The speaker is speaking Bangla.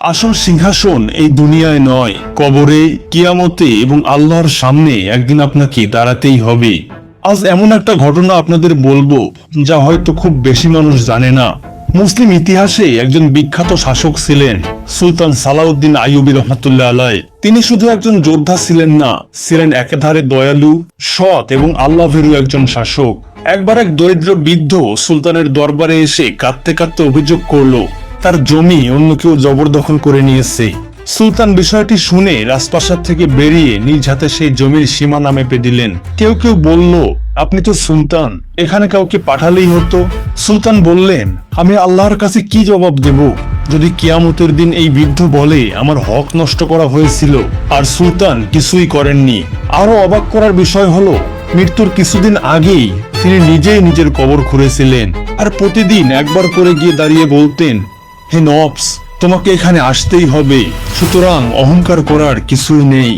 আসল সিংহাসন এই দুনিয়ায় নয়, কবরে, কিয়ামতে এবং আল্লাহর সামনে একদিন আপনাকে দাঁড়াতেই হবে। আজ এমন একটা ঘটনা আপনাদের বলবো যা হয়তো খুব বেশি মানুষ জানে না। মুসলিম ইতিহাসে একজন বিখ্যাত শাসক ছিলেন সুলতান সালাউদ্দিন আইয়ুবী রহমাতুল্লাহ আলাইহ। তিনি শুধু একজন যোদ্ধা ছিলেন না, ছিলেন একেধারে দয়ালু, সৎ এবং আল্লাহভীরু একজন শাসক। একবার এক দরিদ্র বৃদ্ধ সুলতানের দরবারে এসে কাঁদতে কাঁদতে অভিযোগ করলো তার জমি অন্য কেউ জবরদখল করে নিয়েছে। সুলতান বিষয়টি শুনে রাজপ্রাসাদ থেকে বেরিয়ে নিজ হাতে সেই জমির সীমানা মেপে দিলেন। কেউ কেউ বলল, আপনি তো সুলতান, এখানে কাউকে পাঠালেই হতো। সুলতান বললেন, আমি আল্লাহর কাছে কি জবাব দেব যদি কিয়ামতের দিন এই বৃদ্ধ বলে আমার হক নষ্ট করা হয়েছিল। আর সুলতান কিছুই করেননি। আরো অবাক করার বিষয় হলো, মৃত্যুর কিছুদিন আগেই তিনি নিজেই নিজের কবর খুঁড়েছিলেন আর প্রতিদিন একবার করে গিয়ে দাঁড়িয়ে বলতেন, হে নফস, তোমাকে এখানে আসতেই হবে, সুতরাং অহংকার করার কিছুই নেই।